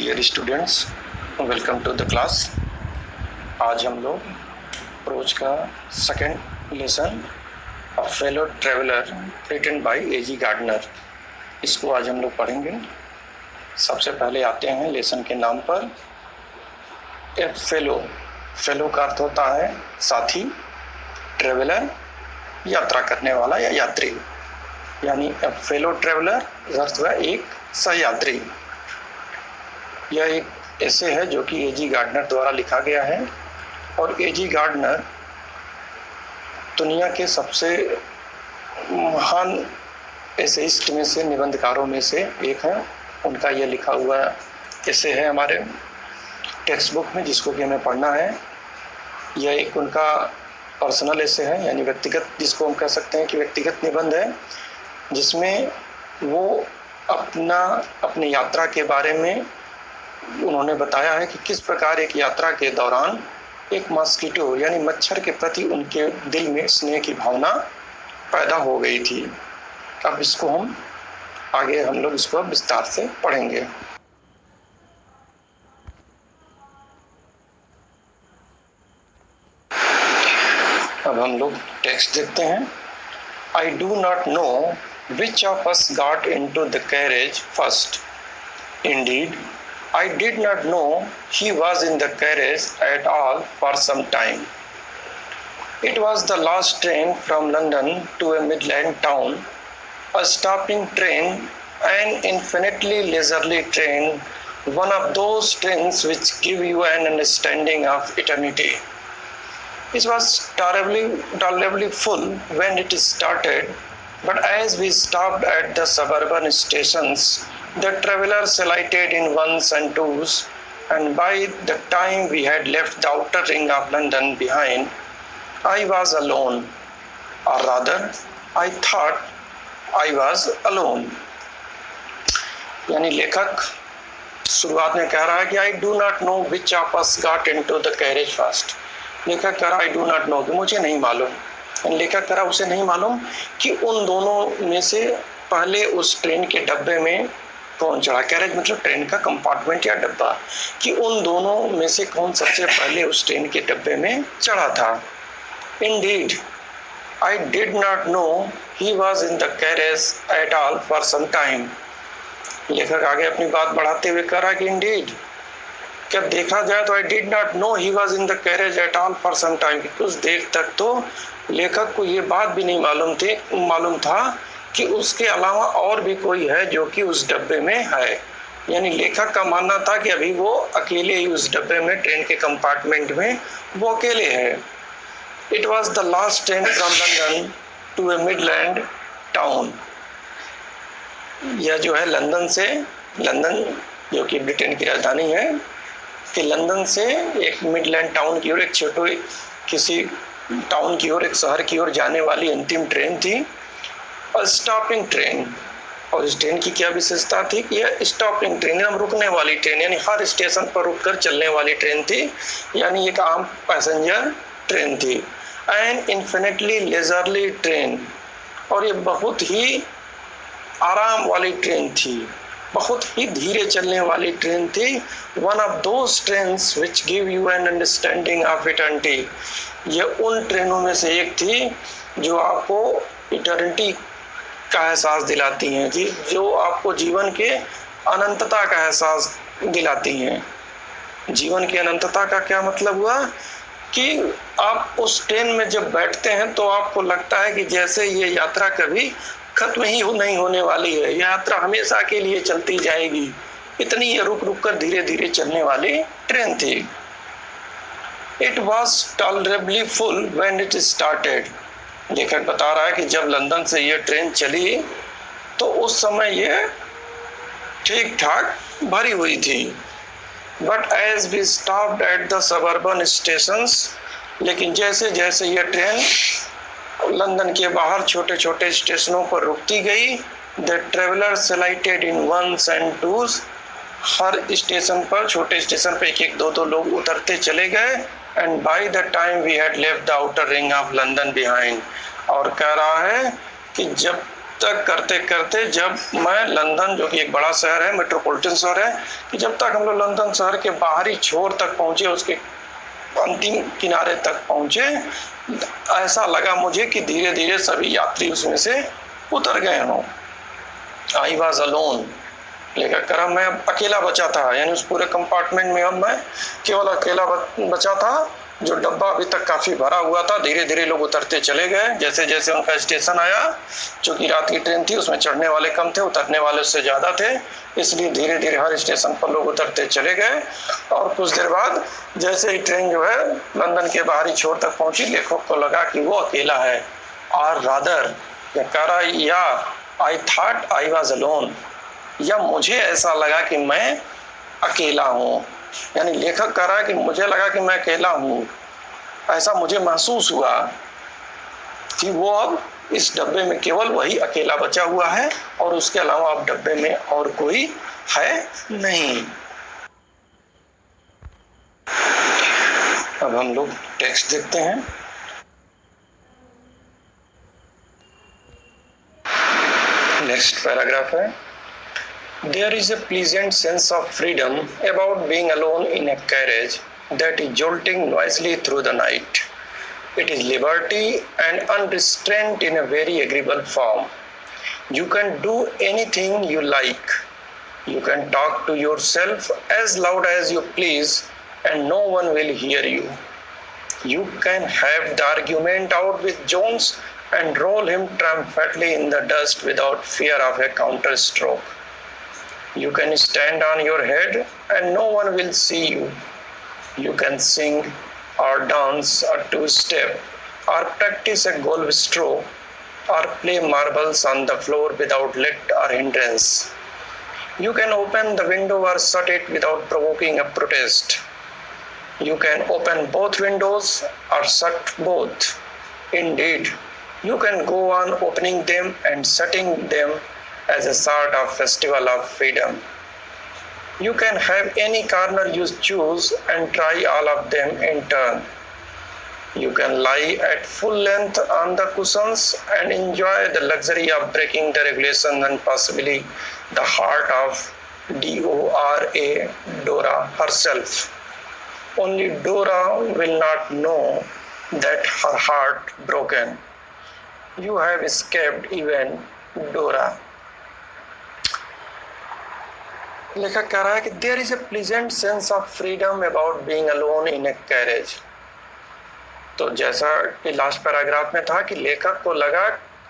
Dear students, welcome to the class. आज हम लोग प्रोज का second lesson a fellow traveller written by AG Gardner, इसको आज हम लोग पढ़ेंगे। सबसे पहले आते हैं लेसन के नाम पर। ए फेलो, फेलो का अर्थ होता है साथी, ट्रेवलर यात्रा करने वाला या यात्री, यानी ए फेलो ट्रेवलर अर्थ हुआ एक सहयात्री। यह एक ऐसे है जो कि एजी गार्डनर द्वारा लिखा गया है और एजी गार्डनर दुनिया के सबसे महान एसेइस्ट में से, निबंधकारों में से एक है। उनका यह लिखा हुआ ऐसे है हमारे टेक्स्ट बुक में, जिसको कि हमें पढ़ना है। यह एक उनका पर्सनल ऐसे है, यानी व्यक्तिगत, जिसको हम कह सकते हैं कि व्यक्तिगत निबंध है, जिसमें वो अपनी यात्रा के बारे में उन्होंने बताया है कि किस प्रकार एक यात्रा के दौरान एक मॉस्किटो यानी मच्छर के प्रति उनके दिल में स्नेह की भावना पैदा हो गई थी। अब इसको हम लोग इसको विस्तार से पढ़ेंगे। अब हम लोग टेक्स्ट देखते हैं। I do not know which of us got into the carriage first. Indeed, I did not know he was in the carriage at all for some time. It was the last train from London to a Midland town, a stopping train, an infinitely leisurely train, one of those trains which give you an understanding of eternity. It was tolerably full when it started, but as we stopped at the suburban stations, the travellers alighted in ones and twos, and by the time we had left the outer ring of London behind, I was alone, or rather, I thought I was alone. यानी लेखक शुरुआत में कह रहा है कि I do not know which of us got into the carriage first. लेखक कह रहा I do not know, कि मुझे नहीं मालूम। लेखक कह रहा उसे नहीं मालूम कि उन दोनों में से पहले उस ट्रेन के डब्बे में कौन चढ़ा। कैरेज मतलब ट्रेन का कंपार्टमेंट या डब्बा, कि उन दोनों में से कौन सबसे पहले उस ट्रेन के डब्बे में चढ़ा था। Indeed, I did not know he was in the carriage at all for some time. लेखक आगे अपनी बात बढ़ाते हुए कह रहा कि indeed, क्या देखा जाए तो I did not know he was in the carriage at all for some time, कि कुछ देर तक तो लेखक को ये बात भी नहीं मालूम था कि उसके अलावा और भी कोई है जो कि उस डब्बे में है। यानी लेखक का मानना था कि अभी वो अकेले ही उस डब्बे में, ट्रेन के कंपार्टमेंट में वो अकेले है। It was the last train from London to a Midland town. यह जो है लंदन जो कि ब्रिटेन की राजधानी है, कि लंदन से एक मिडलैंड टाउन की ओर, एक छोटे किसी टाउन की ओर, एक शहर की ओर जाने वाली अंतिम ट्रेन थी। और स्टॉपिंग ट्रेन, और इस ट्रेन की क्या विशेषता थी कि यह स्टॉपिंग ट्रेन, हम रुकने वाली ट्रेन, यानी हर स्टेशन पर रुककर चलने वाली ट्रेन थी, यानी एक आम पैसेंजर ट्रेन थी। एन इन्फिनिटली लेजरली ट्रेन, और ये बहुत ही आराम वाली ट्रेन थी, बहुत ही धीरे चलने वाली ट्रेन थी। One of those trains which give you an understanding of eternity, ये उन ट्रेनों में से एक थी जो आपको इटर्निटी का एहसास दिलाती हैं, जी, जो आपको जीवन के अनंतता का एहसास दिलाती हैं। जीवन की अनंतता का क्या मतलब हुआ कि आप उस ट्रेन में जब बैठते हैं तो आपको लगता है कि जैसे ये यात्रा कभी खत्म ही नहीं होने वाली है, यात्रा हमेशा के लिए चलती जाएगी। इतनी ये रुक रुक कर धीरे धीरे चलने वाली ट्रेन थी। It was tolerably full when it started. लेखक बता रहा है कि जब लंदन से ये ट्रेन चली तो उस समय ये ठीक ठाक भरी हुई थी। But as we stopped at the suburban stations, लेकिन जैसे जैसे ये ट्रेन लंदन के बाहर छोटे छोटे स्टेशनों पर रुकती गई, the travellers alighted in ones and twos, हर स्टेशन पर, छोटे स्टेशन पर एक एक दो लोग उतरते चले गए। And by the time we had left the outer ring of London behind, और कह रहा है कि जब तक करते करते जब मैं लंदन, जो कि एक बड़ा शहर है, मेट्रोपॉलिटन शहर है, कि जब तक हम लोग लंदन शहर के बाहरी छोर तक पहुंचे, उसके अंतिम किनारे तक पहुंचे, ऐसा लगा मुझे कि धीरे धीरे सभी यात्री उसमें से उतर गए हों। आई वॉज अलोन, लेकर कर मैं अकेला बचा था, यानी उस पूरे कंपार्टमेंट में अब मैं केवल अकेला बचा था। जो डब्बा अभी तक काफी भरा हुआ था, धीरे धीरे लोग उतरते चले गए। जैसे जैसे उनका स्टेशन आया, चूंकि रात की ट्रेन थी, उसमें चढ़ने वाले कम थे, उतरने वाले उससे ज्यादा थे, इसलिए धीरे धीरे हर स्टेशन पर लोग उतरते चले गए। और कुछ देर बाद जैसे ही ट्रेन जो है लंदन के बाहरी छोर तक पहुंची, लेखक को लगा कि वो अकेला है। और रादर या I thought I was alone, या मुझे ऐसा लगा कि मैं अकेला हूँ। यानी लेखक कह रहा है कि मुझे लगा कि मैं अकेला हूँ, ऐसा मुझे महसूस हुआ कि वो अब इस डब्बे में केवल वही अकेला बचा हुआ है और उसके अलावा अब डब्बे में और कोई है नहीं। अब हम लोग टेक्स्ट देखते हैं। नेक्स्ट पैराग्राफ है, There is a pleasant sense of freedom about being alone in a carriage that is jolting noisily through the night. It is liberty and unrestraint in a very agreeable form. You can do anything you like. You can talk to yourself as loud as you please and no one will hear you. You can have the argument out with Jones and roll him triumphantly in the dust without fear of a counter stroke. You can stand on your head and no one will see you. You can sing or dance a two-step or practice a golf stroke or play marbles on the floor without let or hindrance. You can open the window or shut it without provoking a protest. You can open both windows or shut both. Indeed, you can go on opening them and shutting them as a sort of festival of freedom. You can have any corner you choose and try all of them in turn. You can lie at full length on the cushions and enjoy the luxury of breaking the regulation and possibly the heart of Dora herself. Only Dora will not know that her heart broken. You have escaped even Dora. लेखक कह रहा है कि there is a pleasant sense of freedom about being alone in a carriage. तो जैसा कि last paragraph में था कि लेखक को लगा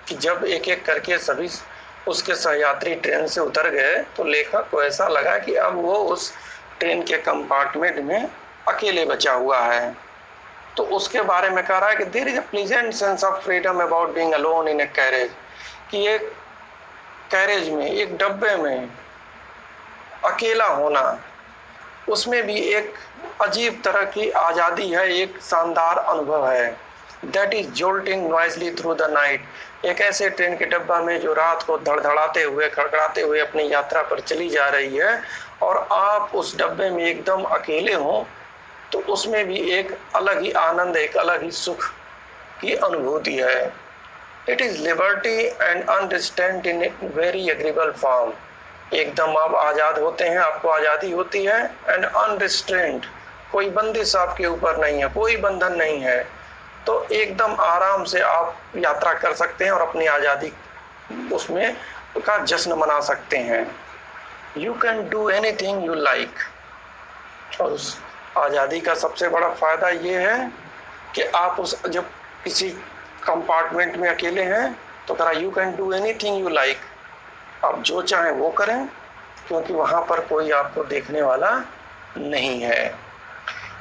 कि जब एक एक करके सभी उसके सहयात्री ट्रेन से उतर गए, तो लेखक को ऐसा लगा कि अब वो उस ट्रेन के कंपार्टमेंट में अकेले बचा हुआ है। तो उसके बारे में कह रहा है कि there is a pleasant sense of freedom about being alone in a carriage, कि एक कैरेज में, एक डब्बे में अकेला होना, उसमें भी एक अजीब तरह की आज़ादी है, एक शानदार अनुभव है। That is jolting noisily through the night, एक ऐसे ट्रेन के डब्बा में जो रात को धड़धड़ाते हुए, खड़खड़ाते हुए अपनी यात्रा पर चली जा रही है और आप उस डब्बे में एकदम अकेले हों, तो उसमें भी एक अलग ही आनंद, एक अलग ही सुख की अनुभूति है। It is liberty and unrestraint in a very agreeable form, एकदम आप आज़ाद होते हैं, आपको आज़ादी होती है। एंड अनरिस्ट्रेंट, कोई बंदिश आपके ऊपर नहीं है, कोई बंधन नहीं है, तो एकदम आराम से आप यात्रा कर सकते हैं और अपनी आज़ादी उसमें का जश्न मना सकते हैं। You can do anything you like, और उस आज़ादी का सबसे बड़ा फ़ायदा ये है कि आप उस जब किसी कंपार्टमेंट में अकेले हैं तो कहा you can do anything you like, आप जो चाहें वो करें, क्योंकि वहाँ पर कोई आपको देखने वाला नहीं है।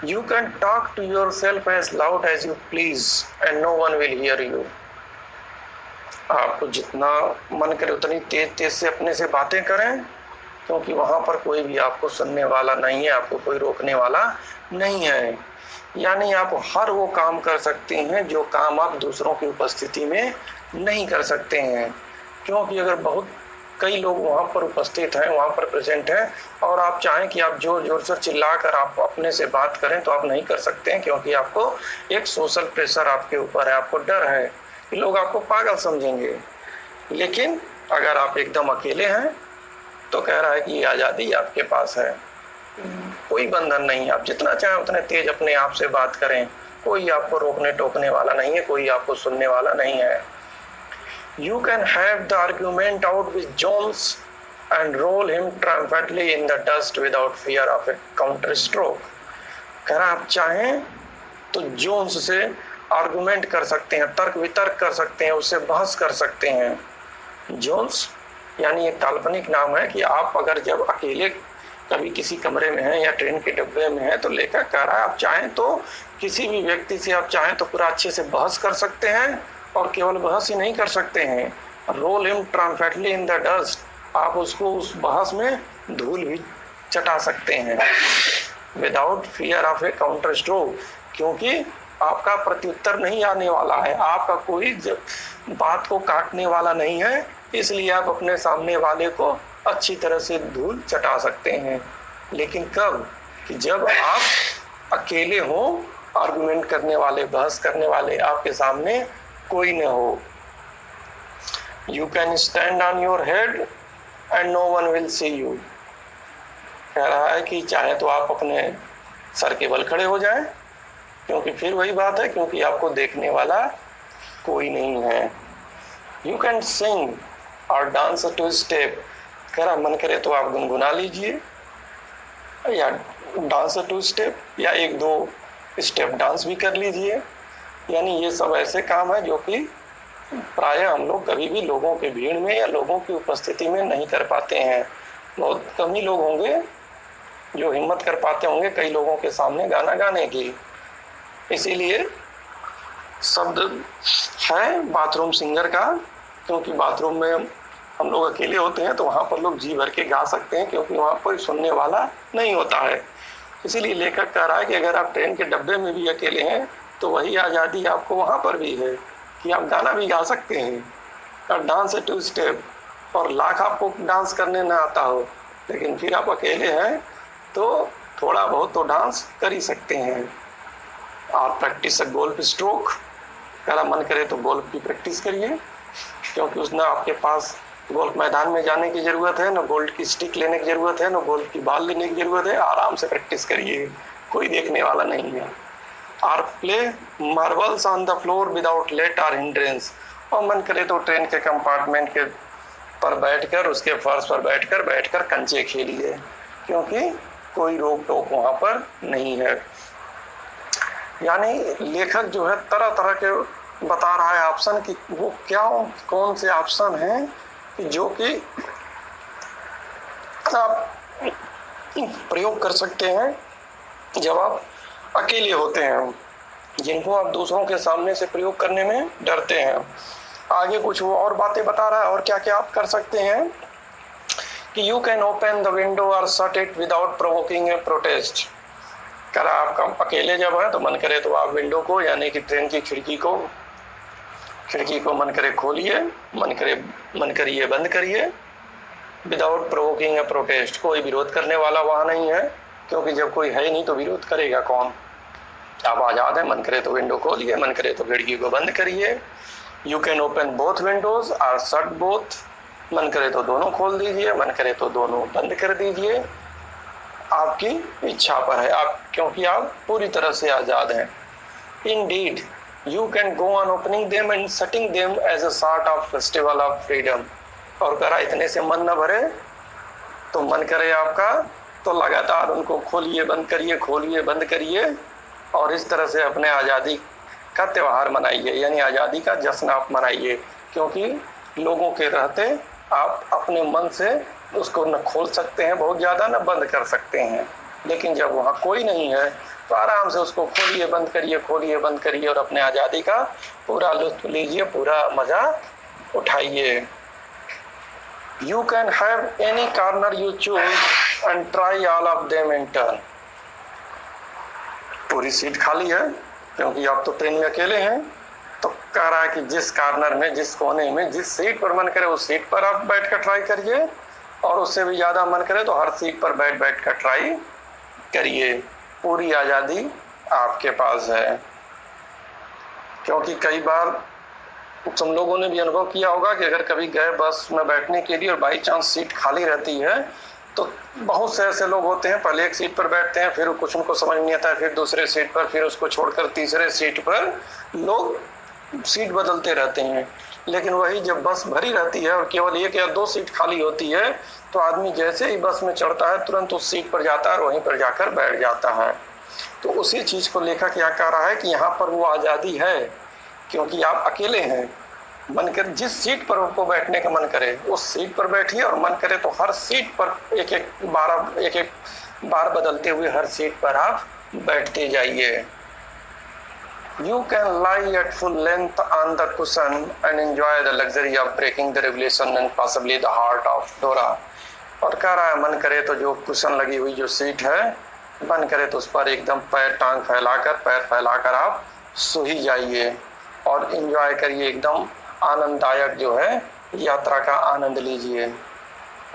You can talk to yourself as loud as you please and no one will hear you, आपको जितना मन करे उतनी तेज तेज से अपने से बातें करें, क्योंकि वहाँ पर कोई भी आपको सुनने वाला नहीं है, आपको कोई रोकने वाला नहीं है। यानी आप हर वो काम कर सकते हैं जो काम आप दूसरों की उपस्थिति में नहीं कर सकते हैं, क्योंकि अगर बहुत कई लोग वहाँ पर उपस्थित हैं, वहाँ पर प्रेजेंट हैं, और आप चाहें कि आप जोर जोर से चिल्ला कर आप अपने से बात करें तो आप नहीं कर सकते हैं, क्योंकि आपको एक सोशल प्रेशर आपके ऊपर है, आपको डर है कि लोग आपको पागल समझेंगे। लेकिन अगर आप एकदम अकेले हैं तो कह रहा है कि ये आज़ादी आपके पास है, कोई बंधन नहीं, आप जितना चाहें उतने तेज अपने आप से बात करें, कोई आपको रोकने टोकने वाला नहीं है, कोई आपको सुनने वाला नहीं है। You can have the argument out with Jones and roll him triumphantly in the dust without fear of a counter stroke. अगर आप चाहें तो जोन्स से आर्गुमेंट कर सकते हैं, तर्क वितर्क कर सकते हैं, उससे बहस कर सकते हैं। जोन्स यानी एक काल्पनिक नाम है कि आप अगर जब अकेले कभी किसी कमरे में हैं या ट्रेन के डब्बे में हैं तो लेखक कह रहा है आप चाहें तो किसी भी व्यक्ति से आप चाहें तो पूरा अच्छे से बहस कर सकते हैं, और केवल बहस ही नहीं कर सकते हैं, roll him triumphantly in the dust, आप उसको उस बहस में धूल भी चटा सकते हैं, without fear of A counter stroke, क्योंकि आपका प्रत्युत्तर नहीं आने वाला है, आपका कोई बात को काटने वाला नहीं है, इसलिए आप अपने सामने वाले को अच्छी तरह से धूल चटा सकते हैं। लेकिन कब? कि जब आप अकेले हो, आर्गुमेंट करने वाले, बहस करने वाले आपके सामने कोई न हो। You can stand on your head and no one will see you, कह रहा है कि चाहे तो आप अपने सर के बल खड़े हो जाएं, क्योंकि फिर वही बात है, क्योंकि आपको देखने वाला कोई नहीं है। यू कैन सिंग और डांस टू स्टेप, कह रहा मन करे तो आप गुनगुना लीजिए या डांस टू स्टेप, या एक दो स्टेप डांस भी कर लीजिए। यानी ये सब ऐसे काम है जो कि प्रायः हम लोग कभी भी लोगों के भीड़ में या लोगों की उपस्थिति में नहीं कर पाते हैं। बहुत कम ही लोग होंगे जो हिम्मत कर पाते होंगे कई लोगों के सामने गाना गाने की। इसीलिए शब्द है बाथरूम सिंगर का, क्योंकि बाथरूम में हम लोग अकेले होते हैं तो वहाँ पर लोग जी भर के गा सकते हैं, क्योंकि वहाँ कोई सुनने वाला नहीं होता है। इसीलिए लेखक कह रहा है कि अगर आप ट्रेन के डब्बे में भी अकेले हैं तो वही आज़ादी आपको वहाँ पर भी है कि आप गाना भी गा सकते हैं और डांस टू स्टेप, और लाख आपको डांस करने ना आता हो, लेकिन फिर आप अकेले हैं तो थोड़ा बहुत तो डांस कर ही सकते हैं। और प्रैक्टिस गोल्फ स्ट्रोक, अगर मन करे तो गोल्फ की प्रैक्टिस करिए, क्योंकि उसने आपके पास गोल्फ मैदान में जाने की ज़रूरत है, न गोल्फ की स्टिक लेने की ज़रूरत है, न गोल्फ की बॉल लेने की ज़रूरत है, आराम से प्रैक्टिस करिए, कोई देखने वाला नहीं है। और play marbles on the floor without let or hindrance, और मन करे तो ट्रेन के कंपार्टमेंट के पर बैठकर, उसके फर्श पर बैठकर कंचे खेलिए, क्योंकि कोई रोक टोक वहाँ पर नहीं है। यानी लेखक जो है तरह तरह के बता रहा है ऑप्शन कि वो क्या कौन से ऑप्शन हैं जो कि आप प्रयोग कर सकते हैं जब आप अकेले होते हैं, जिनको आप दूसरों के सामने से प्रयोग करने में डरते हैं। आगे कुछ वो और बातें बता रहा है, और क्या क्या आप कर सकते हैं कि you can open the window और shut it without provoking a protest. कर आप अकेले जब है तो मन करे तो आप विंडो को यानी कि ट्रेन की खिड़की को मन करे खोलिए, मन करिए बंद करिए, विदाउट प्रोवोकिंग ए प्रोटेस्ट, कोई विरोध करने वाला वहाँ नहीं है, क्योंकि जब कोई है ही नहीं तो विरोध करेगा कौन। आप आज़ाद हैं, मन करे तो विंडो खोलिए, मन करे तो खिड़की को बंद करिए। You can open both Windows और शट बोथ, मन करे तो दोनों खोल दीजिए, मन करे तो दोनों बंद कर दीजिए, आपकी इच्छा पर है, आप क्योंकि आप पूरी तरह से आज़ाद हैं। Indeed, you can go on opening them and shutting them as a sort of festival of freedom। और करा इतने से मन न भरे तो मन करे आपका तो लगातार उनको खोलिए बंद करिए, और इस तरह से अपने आज़ादी का त्यौहार मनाइए, यानी आज़ादी का जश्न आप मनाइए, क्योंकि लोगों के रहते आप अपने मन से उसको न खोल सकते हैं बहुत ज़्यादा, न बंद कर सकते हैं। लेकिन जब वहाँ कोई नहीं है तो आराम से उसको खोलिए बंद करिए और अपने आज़ादी का पूरा लुत्फ लीजिए, पूरा मज़ा उठाइए। You can have any corner you choose and try all of them in turn. पूरी सीट खाली है, क्योंकि आप तो ट्रेन में अकेले हैं, तो कह रहा है कि जिस कॉर्नर में, जिस कोने में, जिस सीट पर मन करे उस सीट पर आप बैठ कर ट्राई करिए, और उससे भी ज़्यादा मन करे तो हर सीट पर बैठ कर ट्राई करिए। पूरी आज़ादी आपके पास है, क्योंकि कई बार तुम लोगों ने भी अनुभव किया होगा कि अगर कभी गए बस में बैठने के लिए और बाई चांस सीट खाली रहती है तो बहुत से ऐसे लोग होते हैं, पहले एक सीट पर बैठते हैं, फिर कुछ उनको समझ नहीं आता है, फिर दूसरे सीट पर, फिर उसको छोड़कर तीसरे सीट पर लोग सीट बदलते रहते हैं। लेकिन वही जब बस भरी रहती है और केवल 1 या 2 सीट खाली होती है तो आदमी जैसे ही बस में चढ़ता है तुरंत उस सीट पर जाता है और वहीं पर जाकर बैठ जाता है। तो उसी चीज को लेखक क्या कह रहा है कि यहाँ पर वो आज़ादी है, क्योंकि आप अकेले हैं। मन कर जिस सीट पर आपको बैठने का मन करे उस सीट पर बैठिए, और मन करे तो हर सीट पर एक एक बार बदलते हुए हर सीट पर आप बैठते जाइए। You can lie at full length on the cushion and enjoy the luxury of breaking the regulation and possibly the heart of Dora। और कह रहा है मन करे तो जो कुशन लगी हुई जो सीट है, मन करे तो उस पर एकदम पैर फैलाकर आप सो ही जाइए और एंजॉय करिए, एकदम आनंददायक जो है यात्रा का आनंद लीजिए।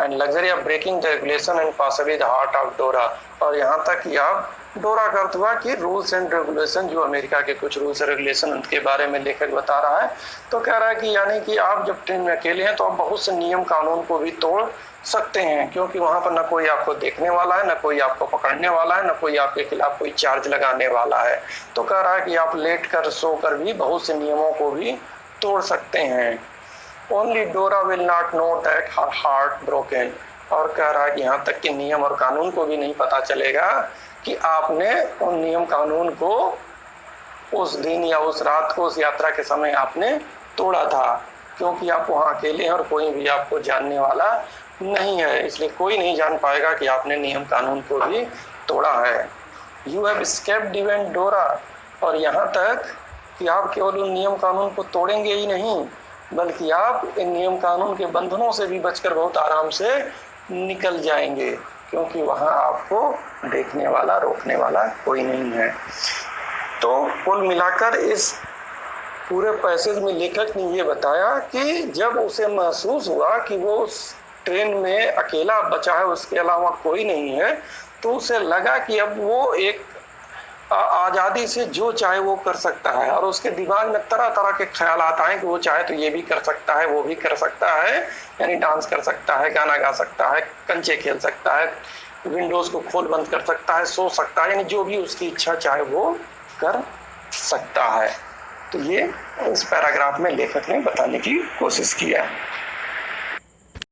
And luxury of breaking the regulation and possibly the heart of Dora. और यहाँ तक कि आप डोरा का अर्थ हुआ कि रूल्स एंड रेगुलेशन, जो अमेरिका के कुछ रूल्स एंड रेगुलेशन उनके बारे में लेखक बता रहा है। तो कह रहा है कि यानी कि आप जब ट्रेन में अकेले हैं तो आप बहुत से नियम कानून को भी तोड़ सकते हैं, क्योंकि वहां पर न कोई आपको देखने वाला है, न कोई आपको पकड़ने वाला है, न कोई आपके खिलाफ कोई चार्ज लगाने वाला है। तो कह रहा है कि आप लेट कर सो कर भी बहुत से नियमों को भी तोड़ सकते हैं। ओनली डोरा will not know that her heart broken. और कह रहा है कि यहाँ तक कि नियम और कानून को भी नहीं पता चलेगा कि आपने उन नियम कानून को उस दिन या उस रात को, उस यात्रा के समय आपने तोड़ा था, क्योंकि आप वहाँ अकेले हैं और कोई भी आपको जानने वाला नहीं है। इसलिए कोई नहीं जान पाएगा कि आपने नियम कानून को भी तोड़ा है। यू हैव एस्केप्ड इवन डोरा। और यहाँ तक कि आप केवल उन नियम कानून को तोड़ेंगे ही नहीं, बल्कि आप इन नियम कानून के बंधनों से भी बचकर बहुत आराम से निकल जाएंगे, क्योंकि वहाँ आपको देखने वाला, रोकने वाला कोई नहीं है। तो कुल मिलाकर इस पूरे पैसेज में लेखक ने ये बताया कि जब उसे महसूस हुआ कि वो उस ट्रेन में अकेला बचा है, उसके अलावा कोई नहीं है, तो उसे लगा कि अब वो एक आज़ादी से जो चाहे वो कर सकता है। और उसके दिमाग में तरह तरह के ख्याल आता है कि वो चाहे तो ये भी कर सकता है, वो भी कर सकता है, यानी डांस कर सकता है, गाना गा सकता है, कंचे खेल सकता है, विंडोज को खोल बंद कर सकता है, सो सकता है, यानी जो भी उसकी इच्छा चाहे वो कर सकता है। तो ये इस पैराग्राफ में लेखक ने बताने की कोशिश की है।